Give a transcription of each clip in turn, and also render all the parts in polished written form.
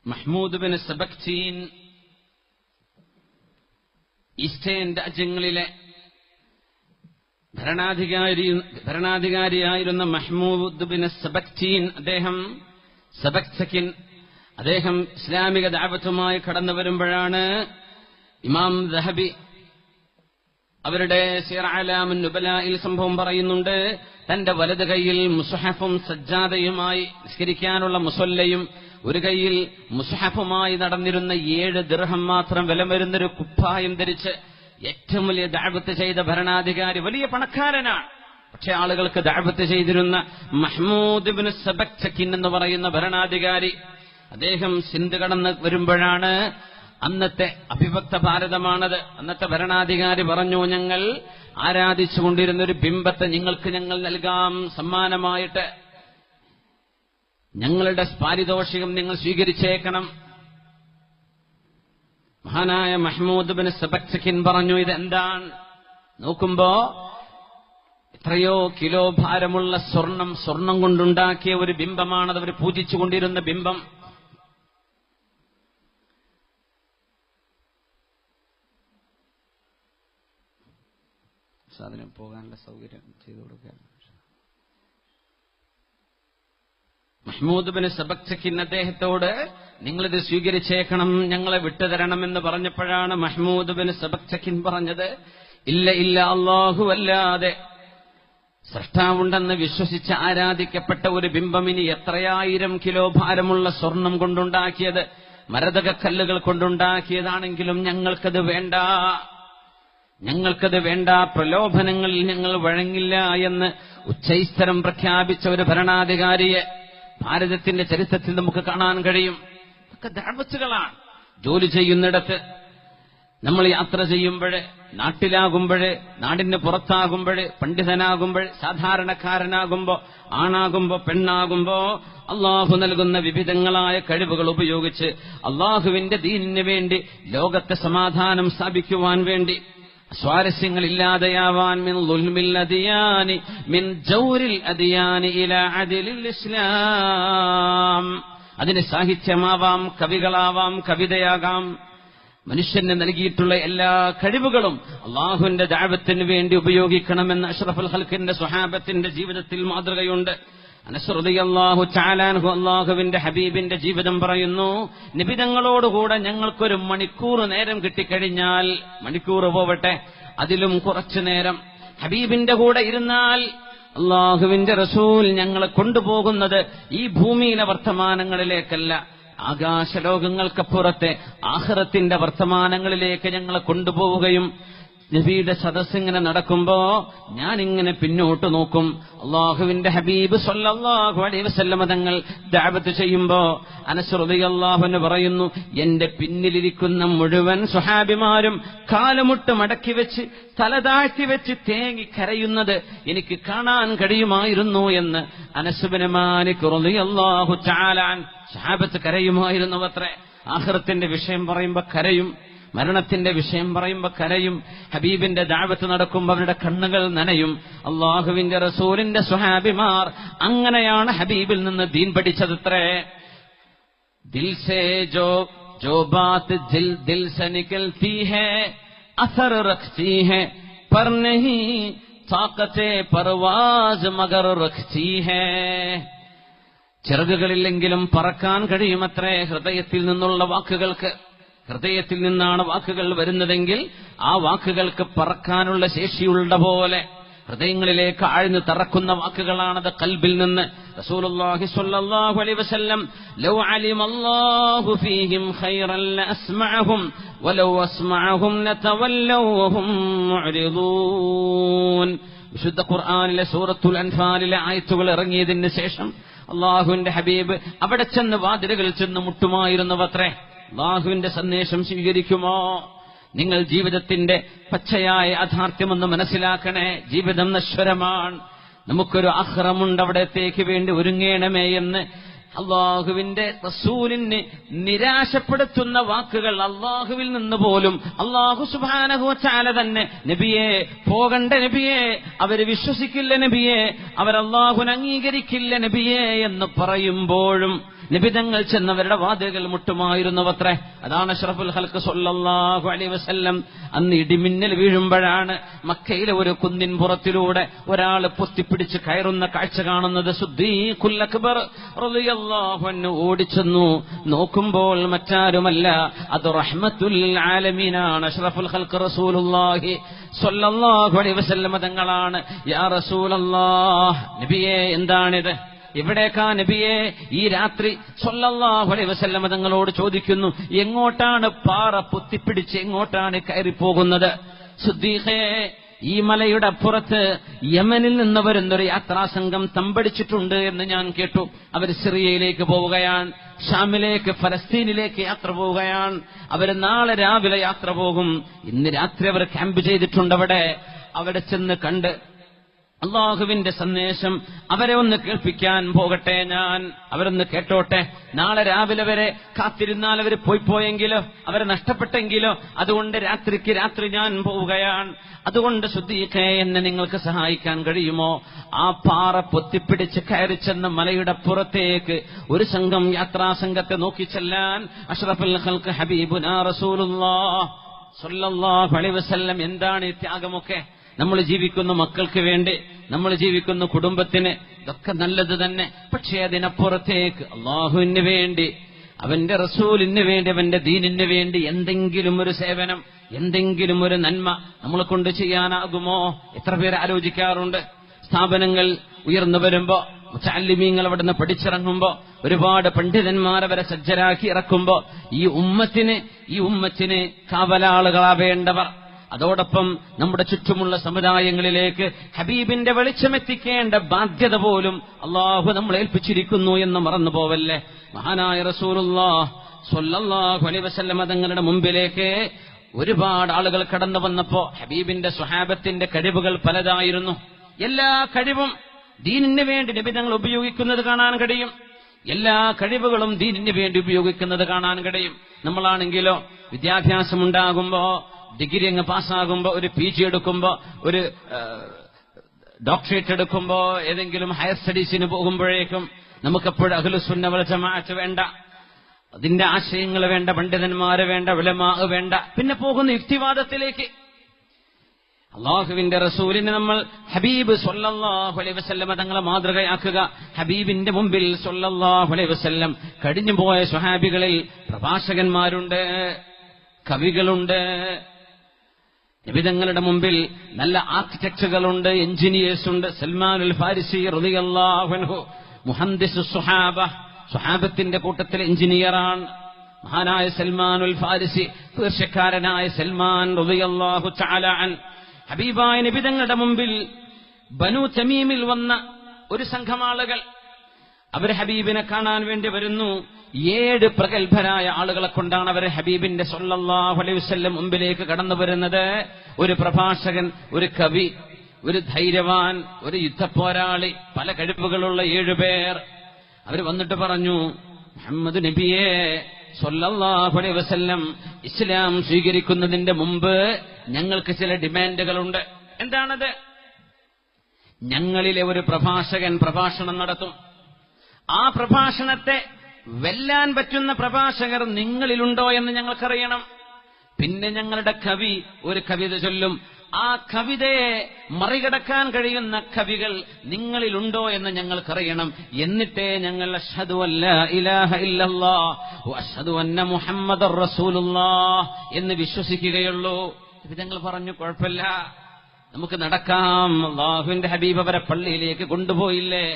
Mahmood bin സബക്തീൻ eastern രാജ്യങ്ങളിലെ ഭരണാധികാരിയായിരുന്ന Mahmood bin സബക്തീൻ അദ്ദേഹം ഇസ്ലാമിക ദഅവത്തുമായി കടന്നു വരുമ്പോഴാണ് ഇമാം ദഹബി അവരുടെ സിയർ അലാമുൻ നുബലായിൽ സംഭവം പറയുന്നുണ്ട്. തന്റെ വലത് കൈയിൽ മുസ്ഹഫും സജ്ജാദയുമായി നിസ്കരിക്കാനുള്ള മുസല്ലയും ഒരു കൈയിൽ മുസ്ഹഫുമായി നടന്നിരുന്ന 7 ദിർഹം മാത്രം വില വരുന്നൊരു കുപ്പായം ധരിച്ച് ഏറ്റവും വലിയ ദഅവത്ത് ചെയ്ത ഭരണാധികാരി, വലിയ പണക്കാരനാണ്. പക്ഷെ ആളുകൾക്ക് ദഅവത്ത് ചെയ്തിരുന്ന മഹ്മൂദ് ഇബ്നു സബക്തീൻ എന്ന് പറയുന്ന ഭരണാധികാരി, അദ്ദേഹം സിന്ധ് കടന്ന് വരുമ്പോഴാണ്, അന്നത്തെ അഭിഭക്ത ഭാരതമാണത്. അന്നത്തെ ഭരണാധികാരി പറഞ്ഞു, ഞങ്ങൾ ആരാധിച്ചുകൊണ്ടിരുന്ന ഒരു ബിംബത്തെ നിങ്ങൾക്ക് ഞങ്ങൾ നൽകാം സമ്മാനമായിട്ട്, ഞങ്ങളുടെ പാരിതോഷികം നിങ്ങൾ സ്വീകരിച്ചേക്കണം. മഹാനായ മഹ്മൂദ് ബിൻ സബക്തീൻ പറഞ്ഞു, ഇതെന്താണ്? നോക്കുമ്പോ എത്രയോ കിലോ ഭാരമുള്ള സ്വർണം കൊണ്ടുണ്ടാക്കിയ ഒരു ബിംബമാണത്, അവർ പൂജിച്ചുകൊണ്ടിരുന്ന ബിംബം. സാധനം പോകാനുള്ള സൗകര്യം ചെയ്തു കൊടുക്കുക. മഹ്മൂദ് ബിൻ സബക്തീൻ അദ്ദേഹത്തോട് നിങ്ങളിത് സ്വീകരിച്ചേക്കണം, ഞങ്ങളെ വിട്ടുതരണമെന്ന് പറഞ്ഞപ്പോഴാണ് മഹ്മൂദ് ബിൻ സബക്തീൻ പറഞ്ഞത്, ഇല്ല ഇല്ല, അല്ലാഹു അല്ലാതെ സൃഷ്ടാവുണ്ടെന്ന് വിശ്വസിച്ച് ആരാധിക്കപ്പെട്ട ഒരു ബിംബം ഇനി എത്രയായിരം കിലോ ഭാരമുള്ള സ്വർണം കൊണ്ടുണ്ടാക്കിയത്, മരതകക്കല്ലുകൾ കൊണ്ടുണ്ടാക്കിയതാണെങ്കിലും ഞങ്ങൾക്കത് വേണ്ട, പ്രലോഭനങ്ങളിൽ ഞങ്ങൾ വഴങ്ങില്ല എന്ന് ഉച്ചൈസ്തരം പ്രഖ്യാപിച്ച ഒരു ഭരണാധികാരിയെ ഭാരതത്തിന്റെ ചരിത്രത്തിൽ നമുക്ക് കാണാൻ കഴിയും. ഇതൊക്കെ ദഅവത്തുകളാണ്. ജോലി ചെയ്യുന്നിടത്ത്, നമ്മൾ യാത്ര ചെയ്യുമ്പോൾ, നാട്ടിലാകുമ്പോൾ, നാടിന് പുറത്താകുമ്പോൾ, പണ്ഡിതനാകുമ്പോൾ, സാധാരണക്കാരനാകുമ്പോൾ, ആണാകുമ്പോൾ, പെണ്ണാകുമ്പോൾ, അള്ളാഹു നൽകുന്ന വിവിധങ്ങളായ കഴിവുകൾ ഉപയോഗിച്ച് അള്ളാഹുവിന്റെ ദീനിന് വേണ്ടി, ലോകത്തെ സമാധാനം സ്ഥാപിക്കുവാൻ വേണ്ടി, സ്വാരസ്യങ്ങളില്ലാതെയാവാൻ, മിൻ ളുൽമിൽ അദിയാനി മിൻ ജൗരിൽ അദിയാനി ഇലാ അദിലിൽ ഇസ്ലാം. അതിന് സാഹിത്യമാവാം, കവികളാവാം, കവിതയാകാം. മനുഷ്യന് നൽകിയിട്ടുള്ള എല്ലാ കഴിവുകളും അള്ളാഹുവിന്റെ ദഅവത്തിന് വേണ്ടി ഉപയോഗിക്കണമെന്ന് അഷ്റഫുൽ ഖൽഖിന്റെ സ്വഹാബത്തിന്റെ ജീവിതത്തിൽ മാതൃകയുണ്ട്. അനസ് റളിയല്ലാഹു തആല അൻഹു അള്ളാഹുവിന്റെ ഹബീബിന്റെ ജീവിതം പറയുന്നു, നിബിതങ്ങളോടുകൂടെ ഞങ്ങൾക്കൊരു മണിക്കൂർ നേരം കിട്ടിക്കഴിഞ്ഞാൽ, മണിക്കൂർ പോവട്ടെ അതിലും കുറച്ചു നേരം ഹബീബിന്റെ കൂടെ ഇരുന്നാൽ അള്ളാഹുവിന്റെ റസൂൽ ഞങ്ങളെ കൊണ്ടുപോകുന്നത് ഈ ഭൂമിയിലെ വർത്തമാനങ്ങളിലേക്കല്ല, ആകാശലോകങ്ങൾക്കപ്പുറത്തെ ആഖിറത്തിന്റെ വർത്തമാനങ്ങളിലേക്ക് ഞങ്ങളെ കൊണ്ടുപോവുകയും, നബിയുടെ സദസ്സിങ്ങനെ നടക്കുമ്പോ ഞാനിങ്ങനെ പിന്നോട്ട് നോക്കും. അള്ളാഹുവിന്റെ ഹബീബ് സ്വല്ലല്ലാഹു അലൈഹി വസല്ലമ തങ്ങൾ ദഅവത്ത് ചെയ്യുമ്പോ അനസ് റളിയല്ലാഹു അൻഹു പറയുന്നു, എന്റെ പിന്നിലിരിക്കുന്ന മുഴുവൻ സ്വഹാബിമാരും കാലുമുട്ട് മടക്കി വെച്ച്, തല താഴ്ത്തി വെച്ച് തേങ്ങി കരയുന്നത് എനിക്ക് കാണാൻ കഴിയുമായിരുന്നു എന്ന് അനസ് ബിൻ മാലിക് റളിയല്ലാഹു തആല സ്വഹാബത്ത് കരയുമായിരുന്നവത്രേ. ആഖിറത്തിന്റെ വിഷയം പറയുമ്പോ കരയും, മരണത്തിന്റെ വിഷയം പറയുമ്പോ കരയും. ഹബീബിന്റെ ദഅവത്ത് നടക്കുമ്പോൾ അവരുടെ കണ്ണുകൾ നനയും. അള്ളാഹുവിന്റെ റസൂലിന്റെ സ്വഹാബിമാർ അങ്ങനെയാണ് ഹബീബിൽ നിന്ന് ദീൻ പഠിച്ചതത്രേ. ദിൽ സേ ജോ ബാത് ദിൽ സെ നികൽത്തി ഹൈ അസർ റഖ്തി ഹൈ പർ നഹീ താഖത്തെ പർവാസ് മഗർ റഖ്തി ഹൈ. ചിറകുകളില്ലെങ്കിലും പറക്കാൻ കഴിയുമത്രേ ഹൃദയത്തിൽ നിന്നുള്ള വാക്കുകൾക്ക്. ഹൃദയത്തിൽ നിന്നാണ് വാക്കുകൾ വരുന്നതെങ്കിൽ ആ വാക്കുകൾക്ക് പറക്കാനുള്ള ശേഷിയുള്ള പോലെ ഹൃദയങ്ങളിലേക്ക് ആഴ്ന്നു തറക്കുന്ന വാക്കുകളാണത്, കൽബിൽ നിന്ന്. റസൂലുള്ളാഹി സ്വല്ലല്ലാഹു അലൈഹി വസല്ലം, ലൗ അലിമല്ലാഹു ഫീഹിം ഖൈറൻ ലഅസ്മഅഹും വലൗ അസ്മഅഹും ലതവല്ലൗ വഹും മുഅ്രിദൂൻ. വിശുദ്ധ ഖുർആനിലെ സൂറത്തുൽ അൻഫാലിലെ ആയത്തുകൾ ഇറങ്ങിയതിന് ശേഷം അള്ളാഹുവിന്റെ ഹബീബ് അവിടെ ചെന്ന് വാതിലുകൾ ചെന്ന് മുട്ടുമായിരുന്നവത്രേ. അള്ളാഹുവിന്റെ സന്ദേശം സ്വീകരിക്കുമോ? നിങ്ങൾ ജീവിതത്തിന്റെ പച്ചയായ യാഥാർത്ഥ്യമെന്ന് മനസ്സിലാക്കണേ. ജീവിതം നശ്വരമാണ്, നമുക്കൊരു ആഖിറമുണ്ട്, അവിടത്തേക്ക് വേണ്ടി ഒരുങ്ങണമേ എന്ന് അള്ളാഹുവിന്റെ റസൂലിന് നിരാശപ്പെടുത്തുന്ന വാക്കുകൾ അള്ളാഹുവിൽ നിന്ന് പോലും അള്ളാഹു സുബ്ഹാനഹു വ തആല തന്നെ, നബിയെ പോകണ്ട നബിയെ, അവര് വിശ്വസിക്കില്ല നബിയെ, അവർ അള്ളാഹുവിനെ അംഗീകരിക്കില്ല നബിയെ എന്ന് പറയുമ്പോഴും നിബിതങ്ങൾ ചെന്നവരുടെ വാതിലുകൾ മുട്ടുമായിരുന്നുവത്രേ. അതാണ് അഷ്റഫുൽ ഖൽഖ് സ്വല്ലല്ലാഹു അലൈഹി വസല്ലം അന്ന് ഇടിമിന്നൽ വീഴുമ്പോഴാണ് മക്കയിലെ ഒരു കുന്നിൻ പുറത്തിലൂടെ ഒരാൾ പൊത്തിപ്പിടിച്ച് കയറുന്ന കാഴ്ച കാണുന്നത്. സിദ്ദീഖുൽ അക്ബർ റളിയല്ലാഹു അൻഹു ഓടിച്ചെന്നു. നോക്കുമ്പോൾ മറ്റാരുമല്ല, അത് റഹ്മത്തുൽ ആലമീനാണ്, അഷ്റഫുൽ ഖൽഖ് റസൂലുള്ളാഹി സ്വല്ലല്ലാഹു അലൈഹി വസല്ലം തങ്ങളാണ്. യാ റസൂലല്ലാഹ്, നബിയേ എന്താണിത്, എവിടേക്കാ നബിയെ ഈ രാത്രി? സ്വല്ലല്ലാഹു അലൈഹി വസല്ലം തങ്ങളോട് ചോദിക്കുന്നു, എങ്ങോട്ടാണ് പാറ പൊത്തിപ്പിടിച്ച് എങ്ങോട്ടാണ് കയറിപ്പോകുന്നത്? സിദ്ദീഖേ, ഈ മലയുടെ അപ്പുറത്ത് യമനിൽ നിന്ന് വരുന്നൊരു യാത്രാസംഘം തമ്പടിച്ചിട്ടുണ്ട് എന്ന് ഞാൻ കേട്ടു. അവർ സിറിയയിലേക്ക് പോവുകയാണ്, ഷാമിലേക്ക്, ഫലസ്തീനിലേക്ക് യാത്ര പോവുകയാണ്. അവർ നാളെ രാവിലെ യാത്ര പോകും. ഇന്ന് രാത്രി അവർ ക്യാമ്പ് ചെയ്തിട്ടുണ്ട് അവിടെ ചെന്ന് കണ്ട് അള്ളാഹുവിന്റെ സന്ദേശം അവരെ ഒന്ന് കേൾപ്പിക്കാൻ പോകട്ടെ ഞാൻ. അവരൊന്ന് കേട്ടോട്ടെ. നാളെ രാവിലെ വരെ കാത്തിരുന്നാൽ അവർ പോയെങ്കിലോ, അവരെ നഷ്ടപ്പെട്ടെങ്കിലോ. അതുകൊണ്ട് രാത്രിക്ക് രാത്രി ഞാൻ പോവുകയാണ്. അതുകൊണ്ട് സിദ്ദീഖേ, എന്നെ നിങ്ങൾക്ക് സഹായിക്കാൻ കഴിയുമോ? ആ പാറ പൊത്തിപ്പിടിച്ച് കയറി ചെന്ന മലയുടെ പുറത്തേക്ക് ഒരു സംഘം യാത്രാസംഘത്തെ നോക്കി ചെല്ലാൻ അഷ്റഫുൽ ഖൽഖ് ഹബീബുനാ റസൂലുള്ളാഹ് സ്വല്ലല്ലാഹു അലൈഹി വസല്ലം. എന്താണ് ഈ ത്യാഗമൊക്കെ? നമ്മൾ ജീവിക്കുന്ന മക്കൾക്ക് വേണ്ടി, നമ്മൾ ജീവിക്കുന്ന കുടുംബത്തിന്, ഇതൊക്കെ നല്ലത് തന്നെ. പക്ഷേ അതിനപ്പുറത്തേക്ക് അള്ളാഹുവിന് വേണ്ടി, അവന്റെ റസൂലിന് വേണ്ടി, അവന്റെ ദീനിന് വേണ്ടി എന്തെങ്കിലും ഒരു സേവനം, എന്തെങ്കിലും ഒരു നന്മ നമ്മളെ കൊണ്ട് ചെയ്യാനാകുമോ? എത്ര പേര് ആലോചിക്കാറുണ്ട്? സ്ഥാപനങ്ങൾ ഉയർന്നു വരുമ്പോ, മുതഅല്ലിമീങ്ങൾ അവിടുന്ന് പഠിച്ചിറങ്ങുമ്പോ, ഒരുപാട് പണ്ഡിതന്മാരവരെ സജ്ജരാക്കി ഇറക്കുമ്പോ, ഈ ഉമ്മത്തിന് കാവലാളുകളാവേണ്ടവർ, അതോടൊപ്പം നമ്മുടെ ചുറ്റുമുള്ള സമുദായങ്ങളിലേക്ക് ഹബീബിന്റെ വെളിച്ചമെത്തിക്കേണ്ട ബാധ്യത പോലും അള്ളാഹു നമ്മളെ ഏൽപ്പിച്ചിരിക്കുന്നു എന്ന് മറന്നു പോവല്ലേ. മഹാനായ റസൂലുള്ളാഹി സ്വല്ലല്ലാഹു അലൈഹി വസല്ലം തങ്ങളുടെ മുമ്പിലേക്ക് ഒരുപാട് ആളുകൾ കടന്നു വന്നപ്പോ ഹബീബിന്റെ സ്വഹാബത്തിന്റെ കഴിവുകൾ പലതായിരുന്നു. എല്ലാ കഴിവും ദീനിന് വേണ്ടി നബി തങ്ങൾ ഉപയോഗിക്കുന്നത് കാണാൻ കഴിയും. എല്ലാ കഴിവുകളും ദീനിന് വേണ്ടി ഉപയോഗിക്കുന്നത് കാണാൻ കഴിയും. നമ്മളാണെങ്കിലോ വിദ്യാഭ്യാസം ഉണ്ടാകുമ്പോ, ഡിഗ്രി അങ്ങ് പാസ്സാകുമ്പോ, ഒരു PG എടുക്കുമ്പോ, ഒരു ഡോക്ടറേറ്റ് എടുക്കുമ്പോ, ഏതെങ്കിലും ഹയർ സ്റ്റഡീസിന് പോകുമ്പോഴേക്കും നമുക്കെപ്പോഴും അഹ്ലുസുന്ന വൽ ജമാഅത്ത് വേണ്ട, അതിന്റെ ആശയങ്ങൾ വേണ്ട, പണ്ഡിതന്മാര് വേണ്ട, ഉലമാ വേണ്ട. പിന്നെ പോകുന്ന യുക്തിവാദത്തിലേക്ക്. അള്ളാഹുവിന്റെ റസൂലിനെ നമ്മൾ ഹബീബ് സ്വല്ലല്ലാഹു അലൈഹി വസല്ലം തങ്ങളെ മാതൃകയാക്കുക. ഹബീബിന്റെ മുമ്പിൽ സ്വല്ലല്ലാഹു അലൈഹി വസല്ലം കഴിഞ്ഞുപോയ സ്വഹാബികളിൽ പ്രഭാഷകന്മാരുണ്ട്, കവികളുണ്ട്. നബിതങ്ങളുടെ മുമ്പിൽ നല്ല ആർക്കിടെക്റ്റുകളുണ്ട്, എഞ്ചിനീയേഴ്സ് ഉണ്ട്. സൽമാനുൽ ഫാരിസി റളിയല്ലാഹു അൻഹു മുഹദ്ദിസു സ്വഹാബ, സ്വഹാബത്തിന്റെ കൂട്ടത്തിൽ എഞ്ചിനീയറാണ് മഹാനായ സൽമാനുൽ ഫാരിസി, പേർഷ്യക്കാരനായ സൽമാൻ റളിയല്ലാഹു തആല അൻ. ഹബീബായ നബിതങ്ങളുടെ മുമ്പിൽ ബനു തമീമിൽ വന്ന ഒരു സംഘം ആളുകൾ, അവർ ഹബീബിനെ കാണാൻ വേണ്ടി വരുന്നു. 7 പ്രഗത്ഭരായ ആളുകളെ കൊണ്ടാണ് അവർ ഹബീബിന്റെ സ്വല്ലല്ലാഹു അലൈഹി വസല്ലം മുമ്പിലേക്ക് കടന്നു വരുന്നത്. ഒരു പ്രഭാഷകൻ, ഒരു കവി, ഒരു ധൈര്യവാൻ, ഒരു യുദ്ധപോരാളി, പല കഴിവുകളുള്ള 7 പേർ. അവർ വന്നിട്ട് പറഞ്ഞു, മുഹമ്മദ് നബിയെ സ്വല്ലല്ലാഹു അലൈഹി വസല്ലം ഇസ്ലാം സ്വീകരിക്കുന്നതിന്റെ മുമ്പ് ഞങ്ങൾക്ക് ചില ഡിമാൻഡുകളുണ്ട്. എന്താണത്? ഞങ്ങളിലെ ഒരു പ്രഭാഷകൻ പ്രഭാഷണം നടത്തും. ആ പ്രഭാഷണത്തെ വെല്ലാൻ പറ്റുന്ന പ്രഭാഷകർ നിങ്ങളിലുണ്ടോ എന്ന് ഞങ്ങൾക്കറിയണം. പിന്നെ ഞങ്ങളുടെ കവി ഒരു കവിത ചൊല്ലും. ആ കവിതയെ മറികടക്കാൻ കഴിയുന്ന കവികൾ നിങ്ങളിലുണ്ടോ എന്ന് ഞങ്ങൾക്കറിയണം. എന്നിട്ടേ ഞങ്ങൾ അശ്ഹദു അല്ലാ ഇലാഹ ഇല്ലല്ലാഹ് വഅശ്ഹദു അന്ന മുഹമ്മദർ റസൂലുള്ളാഹ് എന്ന് വിശ്വസിക്കുകയുള്ളൂ. ഞങ്ങൾ പറഞ്ഞു, കുഴപ്പമില്ല, നമുക്ക് നടക്കാം. അല്ലാഹുവിന്റെ ഹബീബ് അവരെ പള്ളിയിലേക്ക് കൊണ്ടുപോയില്ലേ?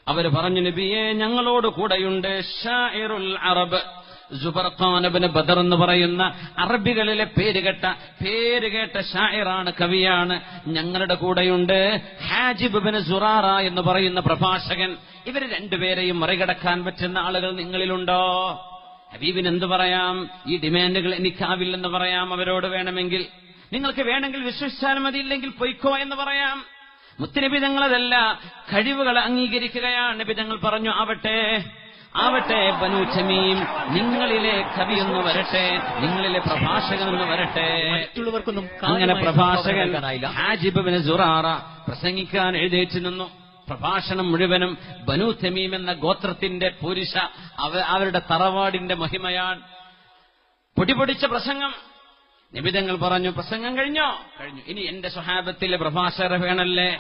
അവർ പറഞ്ഞു, നബിയെ ഞങ്ങളോട് കൂടെയുണ്ട് ഷാഇറുൽ അറബ് സുബർഖാൻ ഇബ്നു ബദർ എന്ന് പറയുന്ന അറബികളിലെ പേരുകേട്ട ഷാഇറാണ്, കവിയാണ്. ഞങ്ങളുടെ കൂടെയുണ്ട് ഹാജിബ് ഇബ്നു സുറാറ എന്ന് പറയുന്ന പ്രഭാഷകൻ. ഇവർ 2 പേരെയും മറികടക്കാൻ പറ്റുന്ന ആളുകൾ നിങ്ങളിലുണ്ടോ? ഹബീബിന് എന്ത് പറയാം? ഈ ഡിമാൻഡുകൾ എനിക്കാവില്ലെന്ന് പറയാം. അവരോട് വേണമെങ്കിൽ, നിങ്ങൾക്ക് വേണമെങ്കിൽ വിശ്വസിച്ചാൽ മതി, ഇല്ലെങ്കിൽ പൊയ്ക്കോ എന്ന് പറയാം. മുത്തുനബി തങ്ങളതല്ല, കഴിവുകളെ അംഗീകരിക്കുകയാണ്. നബി തങ്ങൾ പറഞ്ഞു, ആവട്ടെ ബനു തമീം, നിങ്ങളിലെ കവിയൊന്ന് വരട്ടെ, നിങ്ങളിലെ പ്രഭാഷകനൊന്ന് വരട്ടെ. അങ്ങനെ പ്രഭാഷകൻ ഹാജിബ് ഇബ്നു സുറാറ പ്രസംഗിക്കാൻ എഴുന്നേറ്റ് നിന്നു. പ്രഭാഷണം മുഴുവനും ബനൂ തമീം എന്ന ഗോത്രത്തിന്റെ പുരുഷ അവരുടെ തറവാടിന്റെ മഹിമയാണ്. പൊടിപൊടിച്ച പ്രസംഗം. നിബിതങ്ങൾ പറഞ്ഞു, പ്രസംഗം കഴിഞ്ഞോ? കഴിഞ്ഞു. ഇനി എന്റെ സ്വഹാബത്തിലെ പ്രഭാഷകർ വേണല്ലേ?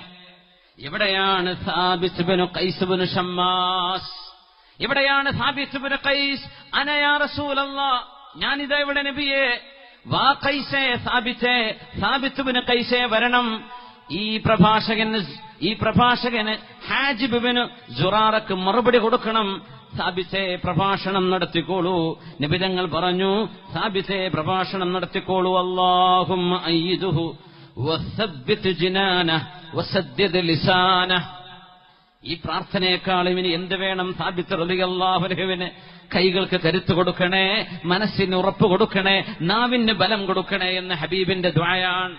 എവിടെയാണ് സാബിത്ത് ഇബ്നു ഖൈസ് ഇബ്നു ഷമ്മാസ്? എവിടെയാണ് സാബിത്ത് ഇബ്നു ഖൈസ്? അന യാ റസൂലല്ലാഹ്, ഞാനിതാ ഇവിടെ നബിയെ. വാ ഖൈസേ, സാബിത്ത് ഇബ്നു ഖൈസേ വരണം. ഈ പ്രഭാഷകന് ഹാജിബ് ഇബ്നു സുറാറക്ക് മറുപടി കൊടുക്കണം. സാബിത്തെ പ്രഭാഷണം നടത്തിക്കോളൂ. നബിതങ്ങൾ പറഞ്ഞു, സാബിത്തെ പ്രഭാഷണം നടത്തിക്കോളൂ. അല്ലാഹുമ്മ അയ്യിദുഹു വസബ്ബിത് ജിനാനഹു വസദ്ദിദ് ലിസാനഹു. ഈ പ്രാർത്ഥനയെക്കാളും ഇനി എന്ത് വേണം? സാബിത്ത് റളിയല്ലാഹു അൻഹുവിന് കൈകൾക്ക് കരുത്ത് കൊടുക്കണേ, മനസ്സിന് ഉറപ്പ് കൊടുക്കണേ, നാവിന് ബലം കൊടുക്കണേ എന്ന് ഹബീബിന്റെ ദുആയാണ്.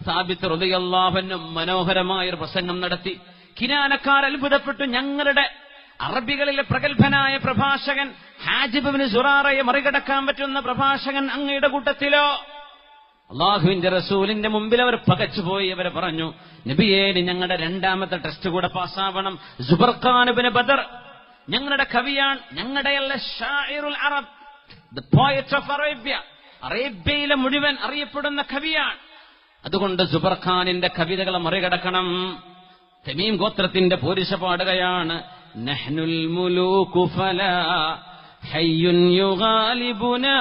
സാബിത്ത് റളിയല്ലാഹു അൻഹു മനോഹരമായൊരു പ്രസംഗം നടത്തി. കിനാനക്കാർ അത്ഭുതപ്പെട്ടു. ഞങ്ങളുടെ അറബികളിലെ പ്രഗത്ഭനായ പ്രഭാഷകൻ ഹാജിബ് ഇബ്നു സുറാറയെ മറികടക്കാൻ പറ്റുന്ന പ്രഭാഷകൻ അങ്ങയുടെ കൂട്ടത്തിലോ? അള്ളാഹുവിന്റെ റസൂലിന്റെ മുമ്പിൽ അവർ പകച്ചുപോയി. അവരെ പറഞ്ഞു, നബിയേ, ഞങ്ങളുടെ രണ്ടാമത്തെ ടെസ്റ്റ് കൂടെ പാസ്സാവണം. സുബർഖാൻ ഇബ്നു ബദർ ഞങ്ങളുടെ കവിയാണ്. ഞങ്ങളുടെയല്ല ഷാഇറുൽ അറബ്, ദ പോയറ്റ് ഓഫ് അറേബ്യ. അറേബ്യയിലെ മുഴുവൻ അറിയപ്പെടുന്ന കവിയാണ്. അതുകൊണ്ട് സുബർഖാനിന്റെ കവിതകളെ മറികടക്കണം. തമീം ഗോത്രത്തിന്റെ പോരിശ പാടുകയാണ്, നഹ്നുൽ മുലൂകു ഫലാ ഹയ്യുൻ യുഗാലിബുനാ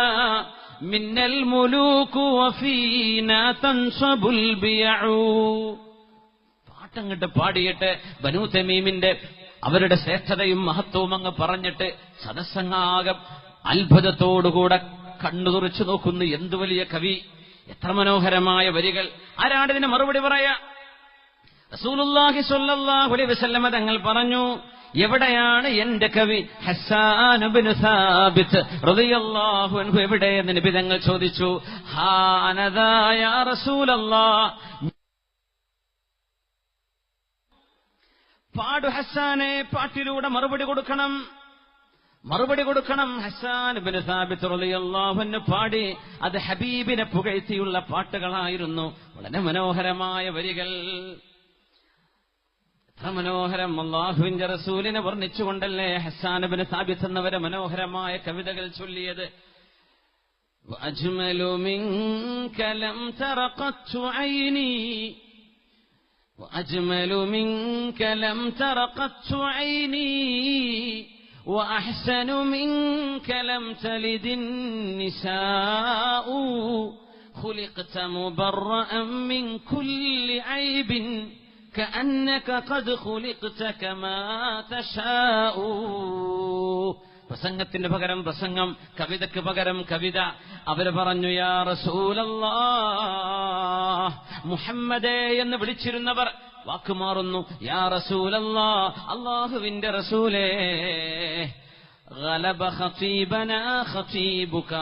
മിന്നൽ മുലൂകു വഫീനാ തൻസബുൽ ബിയഉ. പാട്ടങ്ങട്ട് പാടിയിട്ട് ബനൂ തമീമിന്റെ അവരുടെ ശ്രേഷ്ഠതയും മഹത്വവും അങ്ങ് പറഞ്ഞിട്ട് സദസ്സങ്ങാകം അത്ഭുതത്തോടുകൂടെ കണ്ണു തുറച്ചു നോക്കുന്നു. എന്തു വലിയ കവി, എത്ര മനോഹരമായ വരികൾ. ആരാണ് ഇതിന് മറുപടി പറയാ? റസൂലുള്ളാഹി സ്വല്ലല്ലാഹു അലൈഹി വസല്ലം തങ്ങൾ പറഞ്ഞു, എവിടെയാണ് എന്റെ കവി ഹസ്സാൻ ഇബ്നു സാബിത്ത് റളിയല്ലാഹു അൻഹു എവിടെയെന്ന് നബി തങ്ങൾ ചോദിച്ചു. ഹാനദാ യാ റസൂലല്ലാഹ്, പാടു ഹസ്സാനെ, പാട്ടിലൂടെ മറുപടി കൊടുക്കണം. ഹസ്സാൻ ഇബ്നു സാബിത്ത് റളിയല്ലാഹു അൻഹു പാടി. അത് ഹബീബിനെ പുകഴ്ത്തിയുള്ള പാട്ടുകളായിരുന്നു. വളരെ മനോഹരമായ വരികൾ. എത്ര മനോഹരം! അല്ലാഹുവിന്റെ റസൂലിനെ വർണ്ണിച്ചുകൊണ്ടല്ലേ ഹസ്സാൻ ഇബ്നു സാബിത്ത് എന്നവരെ മനോഹരമായ കവിതകൾ ചൊല്ലിയത്. വഅജ്മലു മിൻക ലം തറഖത്തു ഐനി, വഅജ്മലു മിൻക ലം തറഖത്തു ഐനി, وأحسن منك لم تلد النساء, خلقت مبرأ من كل عيب كأنك قد خلقت كما تشاء. പ്രസംഗത്തിന് പകരം പ്രസംഗം, കവിതയ്ക്ക് പകരം കവിത. അവര് പറഞ്ഞു, യാ റസൂലല്ലാഹ്, മുഹമ്മദേ എന്ന് വിളിച്ചിരുന്നവർ വാക്കുമാറുന്നു. യാ റസൂലല്ലാഹ്, അല്ലാഹുവിന്റെ റസൂലേ. غلب خطيبنا خطيبك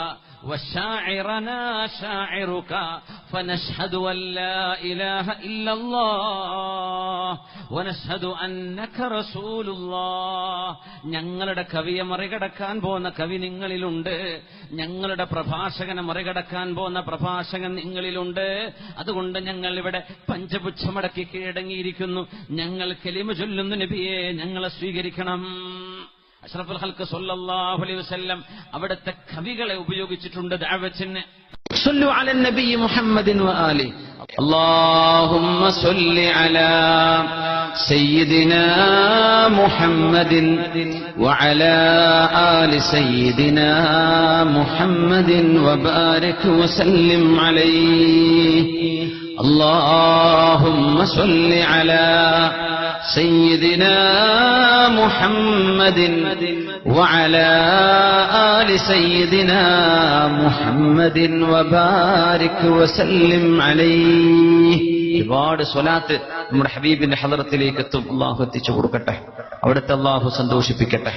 وشاعرنا شاعرك فنشهد أن لا إله إلا الله ونشهد أنك رسول الله. ഞങ്ങളുടെ കവിയെ മറികടക്കാൻ പോകുന്ന കവി നിങ്ങളിലുണ്ട്. ഞങ്ങളുടെ പ്രഭാഷകനെ മറികടക്കാൻ പോകുന്ന പ്രഭാഷകൻ നിങ്ങളിലുണ്ട്. അതുകൊണ്ട് ഞങ്ങൾ ഇവിടെ പഞ്ചപുച്ഛമടക്കി കീഴടങ്ങിയിരിക്കുന്നു. ഞങ്ങൾ കലിമ ചൊല്ലുന്നു. നബിയെ, ഞങ്ങളെ സ്വീകരിക്കണം. അഷ്റഫുൽ ഖൽഖ് സ്വല്ലല്ലാഹു അലൈഹി വസല്ലം അവിടുത്തെ കവികളെ ഉപയോഗിച്ചിട്ടുണ്ട് ദഅവത്തിന്. സ്വല്ലു അലൻ നബി മുഹമ്മദിൻ വആലി. اللهم صل على سيدنا محمد وعلى آل سيدنا محمد وبارك وسلم عليه. اللهم صل على سيدنا محمد وعلى آل سيدنا محمد وبارك وسلم عليه. ഒരുപാട് സ്വലാത്ത് നമ്മുടെ ഹബീബിന്റെ ഹളറത്തിലേക്ക് എത്തും. അല്ലാഹു എത്തിച്ചു കൊടുക്കട്ടെ. അവിടുത്തെ അല്ലാഹു സന്തോഷിപ്പിക്കട്ടെ.